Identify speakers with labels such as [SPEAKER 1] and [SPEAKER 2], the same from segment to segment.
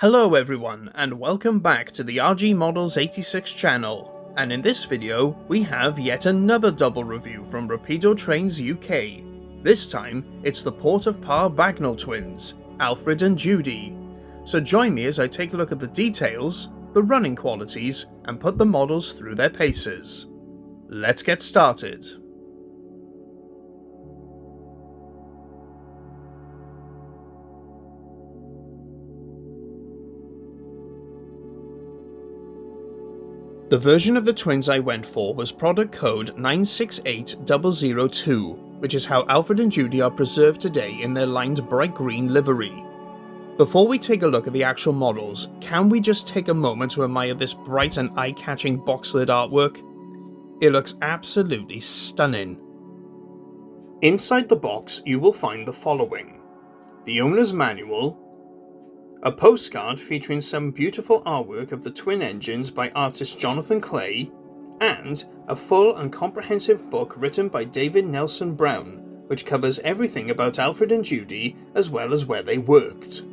[SPEAKER 1] Hello everyone, and welcome back to the RG Models 86 channel. And in this video, we have yet another double review from Rapido Trains UK. This time, it's the Port of Par Bagnall twins, Alfred and Judy. So join me as I take a look at the details, the running qualities, and put the models through their paces. Let's get started. The version of the twins I went for was product code 968002, which is how Alfred and Judy are preserved today in their lined bright green livery. Before we take a look at the actual models, can we just take a moment to admire this bright and eye-catching box lid artwork? It looks absolutely stunning. Inside the box you will find the following: the owner's manual, a postcard featuring some beautiful artwork of the twin engines by artist Jonathan Clay, and a full and comprehensive book written by David Nelson Brown, which covers everything about Alfred and Judy as well as where they worked.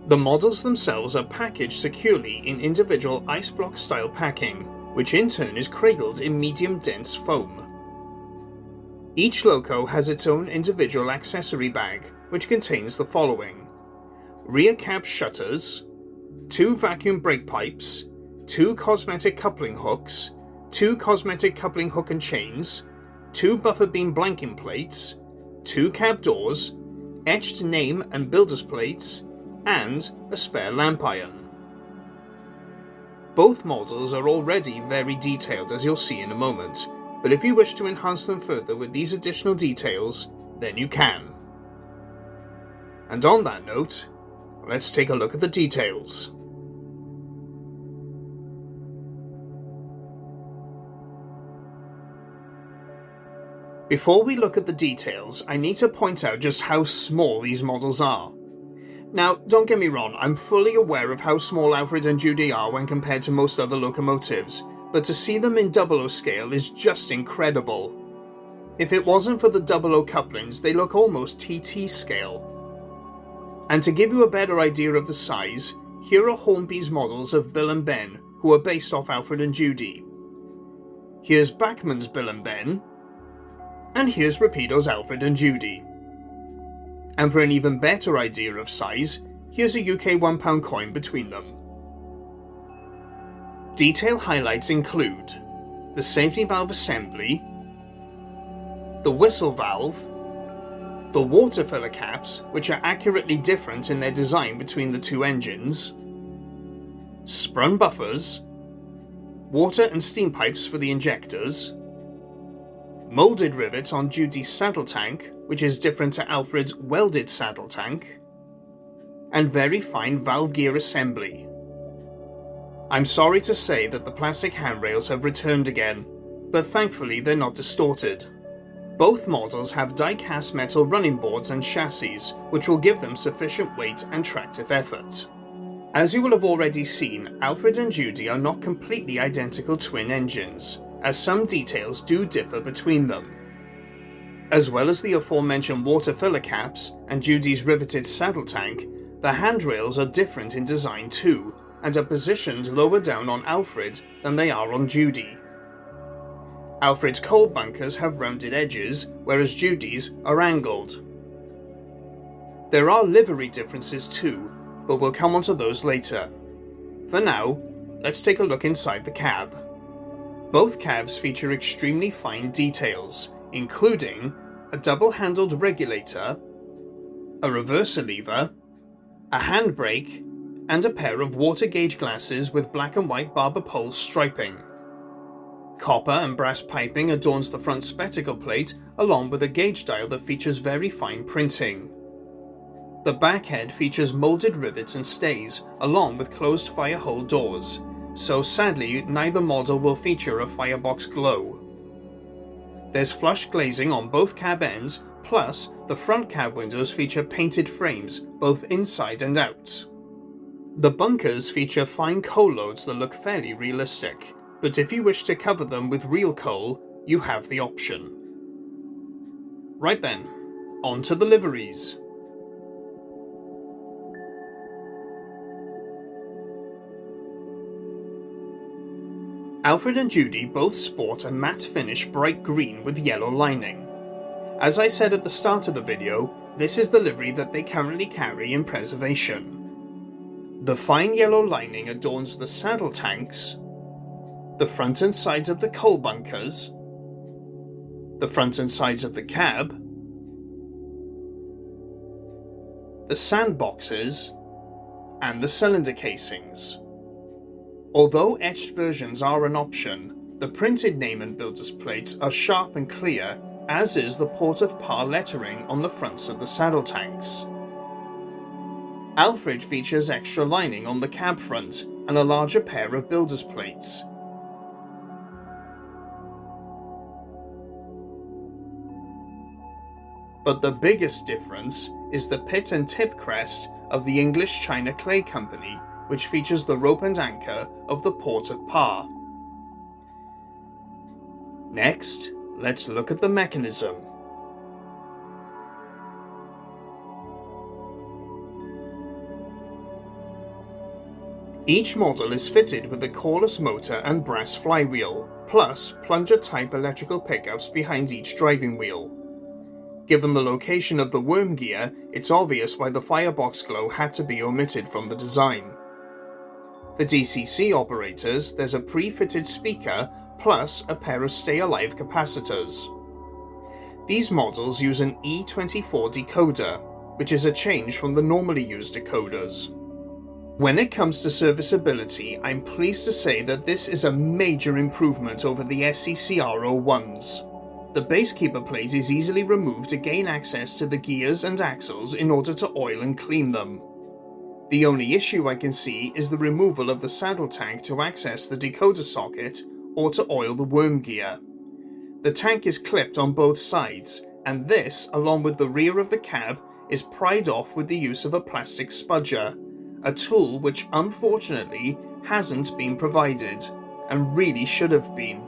[SPEAKER 1] The models themselves are packaged securely in individual ice block style packing, which in turn is cradled in medium dense foam. Each loco has its own individual accessory bag, which contains the following: rear cab shutters, 2 vacuum brake pipes, 2 cosmetic coupling hooks, 2 cosmetic coupling hook and chains, 2 buffer beam blanking plates, 2 cab doors, etched name and builder's plates, and a spare lamp iron. Both models are already very detailed, as you'll see in a moment, but if you wish to enhance them further with these additional details, then you can. And on that note, let's take a look at the details. Before we look at the details, I need to point out just how small these models are. Now, don't get me wrong, I'm fully aware of how small Alfred and Judy are when compared to most other locomotives, but to see them in 00 scale is just incredible. If it wasn't for the 00 couplings, they look almost TT scale. And to give you a better idea of the size, here are Hornby's models of Bill and Ben, who are based off Alfred and Judy. Here's Bachmann's Bill and Ben, and here's Rapido's Alfred and Judy. And for an even better idea of size, here's a UK £1 coin between them. Detail highlights include the safety valve assembly, the whistle valve, the water filler caps, which are accurately different in their design between the two engines, sprung buffers, water and steam pipes for the injectors, moulded rivets on Judy's saddle tank, which is different to Alfred's welded saddle tank, and very fine valve gear assembly. I'm sorry to say that the plastic handrails have returned again, but thankfully they're not distorted. Both models have die-cast metal running boards and chassis, which will give them sufficient weight and tractive effort. As you will have already seen, Alfred and Judy are not completely identical twin engines, as some details do differ between them. As well as the aforementioned water filler caps and Judy's riveted saddle tank, the handrails are different in design too, and are positioned lower down on Alfred than they are on Judy. Alfred's coal bunkers have rounded edges, whereas Judy's are angled. There are livery differences too, but we'll come onto those later. For now, let's take a look inside the cab. Both cabs feature extremely fine details, including a double-handled regulator, a reverser lever, a handbrake, and a pair of water gauge glasses with black and white barber pole striping. Copper and brass piping adorns the front spectacle plate, along with a gauge dial that features very fine printing. The back head features moulded rivets and stays, along with closed fire hole doors, so sadly neither model will feature a firebox glow. There's flush glazing on both cab ends, plus the front cab windows feature painted frames, both inside and out. The bunkers feature fine coal loads that look fairly realistic, but if you wish to cover them with real coal, you have the option. Right then, on to the liveries. Alfred and Judy both sport a matte finish bright green with yellow lining. As I said at the start of the video, this is the livery that they currently carry in preservation. The fine yellow lining adorns the saddle tanks, the front and sides of the coal bunkers, the front and sides of the cab, the sandboxes, and the cylinder casings. Although etched versions are an option, the printed name and builder's plates are sharp and clear, as is the Port of Par lettering on the fronts of the saddle tanks. Alfred features extra lining on the cab front and a larger pair of builder's plates. But the biggest difference is the pit and tip crest of the English China Clay Company, which features the rope and anchor of the Port of Par. Next, let's look at the mechanism. Each model is fitted with a coreless motor and brass flywheel, plus plunger-type electrical pickups behind each driving wheel. Given the location of the worm gear, it's obvious why the firebox glow had to be omitted from the design. For DCC operators, there's a pre-fitted speaker plus a pair of stay-alive capacitors. These models use an E24 decoder, which is a change from the normally used decoders. When it comes to serviceability, I'm pleased to say that this is a major improvement over the SCCR01s. The base keeper plate is easily removed to gain access to the gears and axles in order to oil and clean them. The only issue I can see is the removal of the saddle tank to access the decoder socket or to oil the worm gear. The tank is clipped on both sides, and this, along with the rear of the cab, is pried off with the use of a plastic spudger, a tool which unfortunately hasn't been provided, and really should have been.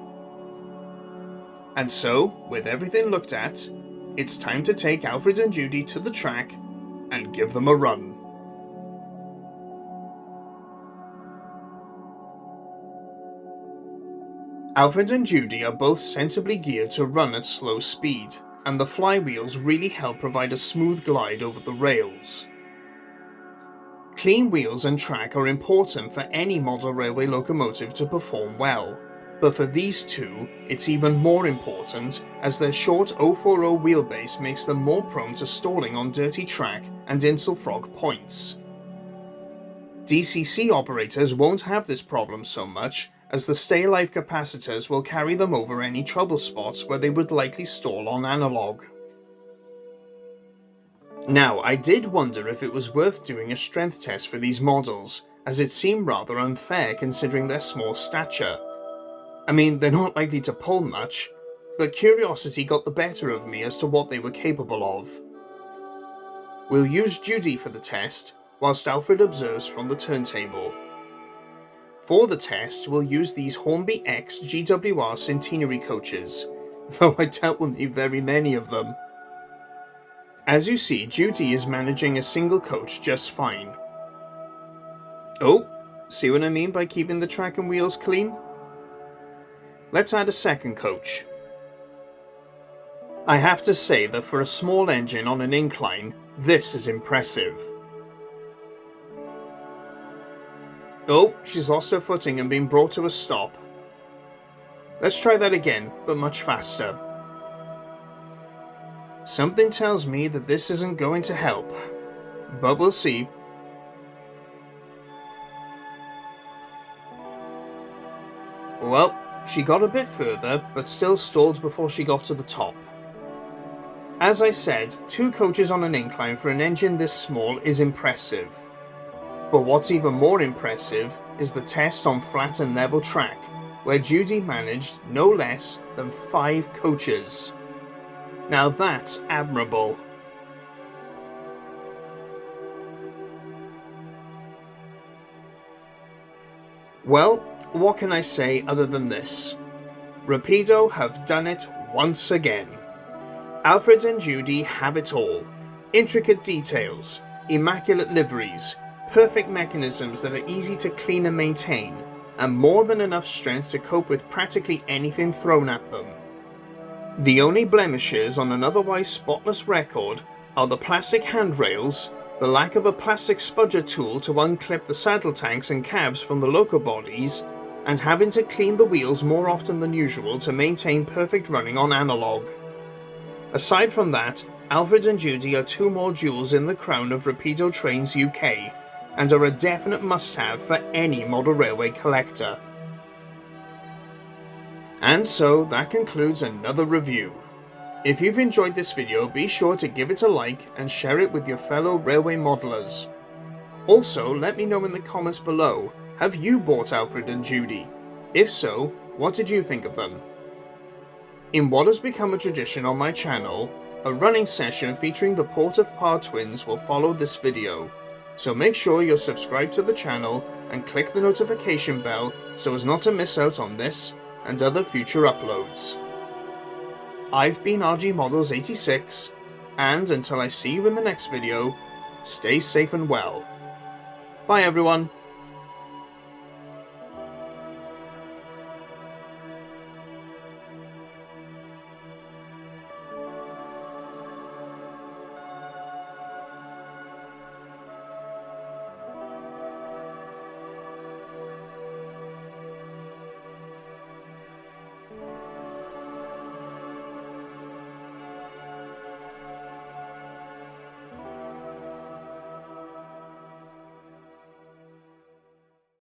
[SPEAKER 1] And so, with everything looked at, it's time to take Alfred and Judy to the track and give them a run. Alfred and Judy are both sensibly geared to run at slow speed, and the flywheels really help provide a smooth glide over the rails. Clean wheels and track are important for any model railway locomotive to perform well, but for these two, it's even more important as their short 040 wheelbase makes them more prone to stalling on dirty track and insulfrog points. DCC operators won't have this problem so much, as the stay-alive capacitors will carry them over any trouble spots where they would likely stall on analog. Now, I did wonder if it was worth doing a strength test for these models, as it seemed rather unfair considering their small stature. I mean, they're not likely to pull much, but curiosity got the better of me as to what they were capable of. We'll use Judy for the test, whilst Alfred observes from the turntable. For the test, we'll use these Hornby X GWR Centenary coaches, though I doubt we'll need very many of them. As you see, Judy is managing a single coach just fine. Oh, see what I mean by keeping the track and wheels clean? Let's add a second coach. I have to say that for a small engine on an incline, this is impressive. Oh, she's lost her footing and been brought to a stop. Let's try that again, but much faster. Something tells me that this isn't going to help, but we'll see. Well, she got a bit further, but still stalled before she got to the top. As I said, 2 coaches on an incline for an engine this small is impressive. But what's even more impressive is the test on flat and level track, where Judy managed no less than 5 coaches. Now that's admirable. Well, what can I say other than this? Rapido have done it once again. Alfred and Judy have it all. Intricate details, immaculate liveries, perfect mechanisms that are easy to clean and maintain, and more than enough strength to cope with practically anything thrown at them. The only blemishes on an otherwise spotless record are the plastic handrails, the lack of a plastic spudger tool to unclip the saddle tanks and cabs from the loco bodies, and having to clean the wheels more often than usual to maintain perfect running on analog. Aside from that, Alfred and Judy are two more jewels in the crown of Rapido Trains UK, and are a definite must-have for any model railway collector. And so that concludes another review. If you've enjoyed this video, be sure to give it a like and share it with your fellow railway modelers. Also, let me know in the comments below, have you bought Alfred and Judy? If so, what did you think of them? In what has become a tradition on my channel, a running session featuring the Port of Par twins will follow this video, so make sure you're subscribed to the channel and click the notification bell so as not to miss out on this and other future uploads. I've been RG Models 86, and until I see you in the next video, stay safe and well. Bye everyone.